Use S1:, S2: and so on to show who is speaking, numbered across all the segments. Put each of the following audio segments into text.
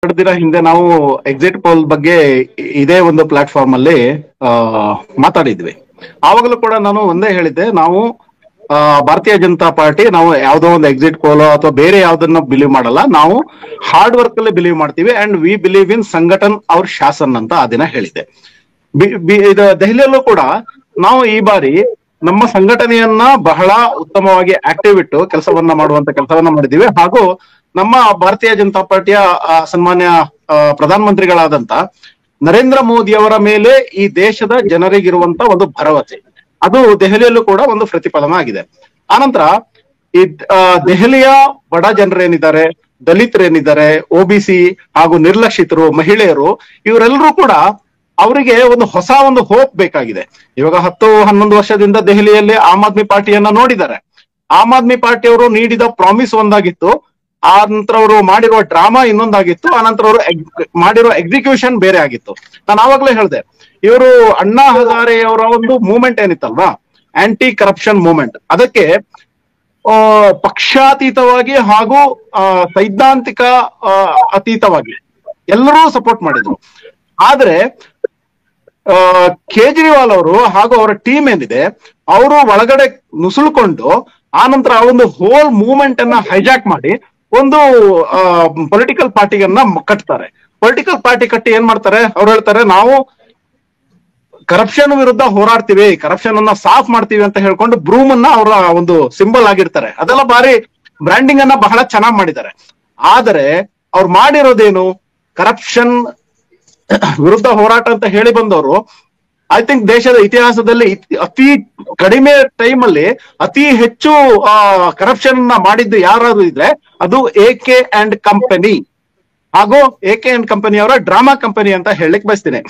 S1: ದಿನ ಹಿಂದೆ ನಾವು ಎಕ್ಸಿಟ್ ಪೋಲ್ ಬಗ್ಗೆ ಇದೇ ಒಂದು ಪ್ಲಾಟ್ಫಾರ್ಮ್ ಅಲ್ಲಿ ಆ ಮಾತಾಡಿದ್ವಿ. ಆವಾಗಲೂ ಕೂಡ ನಾನು ಒಂದೇ ಹೇಳಿದ್ದೆ, ನಾವು ಭಾರತೀಯ ಜನತಾ ಪಾರ್ಟಿ ನಾವು ಯಾವ್ದೋ ಒಂದು ಎಕ್ಸಿಟ್ ಪೋಲ್ ಅಥವಾ ಬೇರೆ ಯಾವ್ದನ್ನ ಬಿಲೀವ್ ಮಾಡಲ್ಲ, ನಾವು ಹಾರ್ಡ್ ವರ್ಕ್ ಅಲ್ಲಿ ಬಿಲೀವ್ ಮಾಡ್ತೀವಿ and we believe in Sangathan ಅವ್ರ ಶಾಸನ್ ಅಂತ ಆ ದಿನ ಹೇಳಿದ್ದೆ. ಇದು ದೆಹಲಿಯಲ್ಲೂ ಕೂಡ ನಾವು ಈ ಬಾರಿ ನಮ್ಮ ಸಂಘಟನೆಯನ್ನ ಬಹಳ ಉತ್ತಮವಾಗಿ ಆಕ್ಟಿವ್ ಇಟ್ಟು ಕೆಲಸವನ್ನ ಮಾಡುವಂತ ಕೆಲಸವನ್ನ ಮಾಡಿದೀವಿ. ಹಾಗೂ ನಮ್ಮ ಭಾರತೀಯ ಜನತಾ ಪಾರ್ಟಿಯ ಸನ್ಮಾನ್ಯ ಪ್ರಧಾನಮಂತ್ರಿಗಳಾದಂತ ನರೇಂದ್ರ ಮೋದಿ ಅವರ ಮೇಲೆ ಈ ದೇಶದ ಜನರಿಗಿರುವಂತ ಒಂದು ಭರವಸೆ, ಅದು ದೆಹಲಿಯಲ್ಲೂ ಕೂಡ ಒಂದು ಪ್ರತಿಫಲನ ಆಗಿದೆ. ಆನಂತರ ಈ ದೆಹಲಿಯ ಬಡ ಜನರೇನಿದ್ದಾರೆ, ದಲಿತರೇನಿದ್ದಾರೆ, OBC ಹಾಗೂ ನಿರ್ಲಕ್ಷಿತರು, ಮಹಿಳೆಯರು, ಇವರೆಲ್ಲರೂ ಕೂಡ ಅವರಿಗೆ ಒಂದು ಹೊಸ ಒಂದು ಹೋಪ್ ಬೇಕಾಗಿದೆ. ಇವಾಗ 10-11 ವರ್ಷದಿಂದ ದೆಹಲಿಯಲ್ಲಿ ಆಮ್ ಆದ್ಮಿ ಪಾರ್ಟಿಯನ್ನ ನೋಡಿದ್ದಾರೆ. ಆಮ್ ಆದ್ಮಿ ಪಾರ್ಟಿಯವರು ನೀಡಿದ ಪ್ರಾಮಿಸ್ ಒಂದಾಗಿತ್ತು, ಆ ನಂತರ ಅವರು ಮಾಡಿರುವ ಡ್ರಾಮಾ ಇನ್ನೊಂದಾಗಿತ್ತು, ಆ ನಂತರ ಅವರು ಮಾಡಿರೋ ಎಕ್ಸಿಕ್ಯೂಷನ್ ಬೇರೆ ಆಗಿತ್ತು. ನಾನು ಆವಾಗ್ಲೇ ಹೇಳಿದೆ, ಇವರು ಅಣ್ಣಾ ಹಜಾರೆಯವರ ಒಂದು ಮೂವ್ಮೆಂಟ್ ಏನಿತ್ತಲ್ವಾ, ಆಂಟಿ ಕರಪ್ಷನ್ ಮೂವ್ಮೆಂಟ್, ಅದಕ್ಕೆ ಪಕ್ಷಾತೀತವಾಗಿ ಹಾಗೂ ಸೈದ್ಧಾಂತಿಕ ಅತೀತವಾಗಿ ಎಲ್ಲರೂ ಸಪೋರ್ಟ್ ಮಾಡಿದ್ರು. ಆದ್ರೆ ಕೇಜ್ರಿವಾಲ್ ಅವರು ಹಾಗೂ ಅವರ ಟೀಮ್ ಏನಿದೆ, ಅವರು ಒಳಗಡೆ ನುಸುಳ್ಕೊಂಡು ಆ ನಂತರ ಆ ಒಂದು ಹೋಲ್ ಮೂವ್ಮೆಂಟ್ ಅನ್ನ ಹೈಜಾಕ್ ಮಾಡಿ ಒಂದು ಪೊಲಿಟಿಕಲ್ ಪಾರ್ಟಿಯನ್ನ ಕಟ್ತಾರೆ. ಪೊಲಿಟಿಕಲ್ ಪಾರ್ಟಿ ಕಟ್ಟಿ ಏನ್ ಮಾಡ್ತಾರೆ, ಅವ್ರು ಹೇಳ್ತಾರೆ ನಾವು ಕರಪ್ಷನ್ ವಿರುದ್ಧ ಹೋರಾಡ್ತೀವಿ, ಕರಪ್ಷನ್ ಅನ್ನ ಸಾಫ್ ಮಾಡ್ತೀವಿ ಅಂತ ಹೇಳ್ಕೊಂಡು ಬ್ರೂಮ್ ಅನ್ನ ಅವರ ಒಂದು ಸಿಂಬಲ್ ಆಗಿರ್ತಾರೆ. ಅದೆಲ್ಲ ಬಾರಿ ಬ್ರ್ಯಾಂಡಿಂಗ್ ಅನ್ನ ಬಹಳ ಚೆನ್ನಾಗಿ ಮಾಡಿದ್ದಾರೆ. ಆದರೆ ಅವ್ರು ಮಾಡಿರೋದೇನು, ಕರಪ್ಷನ್ ವಿರುದ್ಧ ಹೋರಾಟ ಅಂತ ಹೇಳಿ ಬಂದವರು, ಐ ಥಿಂಕ್ ದೇಶದ ಇತಿಹಾಸದಲ್ಲಿ ಅತಿ ಕಡಿಮೆ ಟೈಮ್ ಅಲ್ಲಿ ಅತಿ ಹೆಚ್ಚು ಕರಪ್ಷನ್ ಮಾಡಿದ್ದು ಯಾರಾದ್ರೂ ಇದ್ರೆ ಅದು AK ಅಂಡ್ ಕಂಪನಿ ಹಾಗೂ AK ಅಂಡ್ ಕಂಪನಿ ಅವರ ಡ್ರಾಮಾ ಕಂಪನಿ ಅಂತ ಹೇಳಲಿಕ್ಕೆ ಬಯಸ್ತೀನಿ.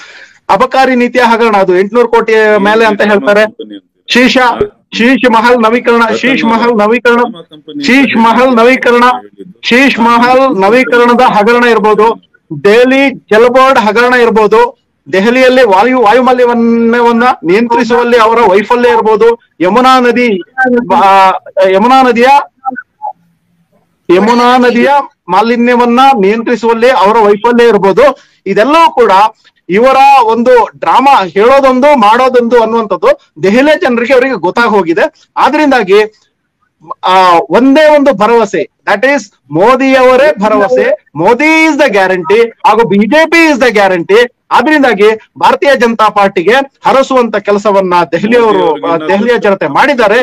S1: ಅಬಕಾರಿ ನೀತಿಯ ಹಗರಣ, ಅದು 800 ಕೋಟಿ ಮೇಲೆ ಅಂತ ಹೇಳ್ತಾರೆ. ಶೀಶ್ ಮಹಲ್ ನವೀಕರಣದ ಹಗರಣ ಇರ್ಬೋದು, ದೆಹಲಿ ಜಲ್ ಬೋರ್ಡ್ ಹಗರಣ ಇರ್ಬೋದು, ದೆಹಲಿಯಲ್ಲಿ ವಾಯುಮಾಲಿನ್ಯವನ್ನ ನಿಯಂತ್ರಿಸುವಲ್ಲಿ ಅವರ ವೈಫಲ್ಯ ಇರ್ಬೋದು, ಯಮುನಾ ನದಿಯ ಮಾಲಿನ್ಯವನ್ನ ನಿಯಂತ್ರಿಸುವಲ್ಲಿ ಅವರ ವೈಫಲ್ಯ ಇರ್ಬೋದು. ಇದೆಲ್ಲವೂ ಕೂಡ ಇವರ ಒಂದು ಡ್ರಾಮಾ, ಹೇಳೋದೊಂದು ಮಾಡೋದೊಂದು ಅನ್ನುವಂಥದ್ದು ದೆಹಲಿಯ ಜನರಿಗೆ ಅವರಿಗೆ ಗೊತ್ತಾಗಿ ಹೋಗಿದೆ. ಆದ್ರಿಂದಾಗಿ ಒಂದೇ ಒಂದು ಭರವಸೆ, ದಟ್ ಈಸ್ ಮೋದಿಯವರೇ ಭರವಸೆ, ಮೋದಿ ಇಸ್ ದ ಗ್ಯಾರಂಟಿ ಹಾಗೂ ಬಿಜೆಪಿ ಇಸ್ ದ ಗ್ಯಾರಂಟಿ. ಆದ್ರಿಂದಾಗಿ ಭಾರತೀಯ ಜನತಾ ಪಾರ್ಟಿಗೆ ಹರಸುವಂತ ಕೆಲಸವನ್ನ ದೆಹಲಿಯ ಜನತೆ ಮಾಡಿದ್ದಾರೆ.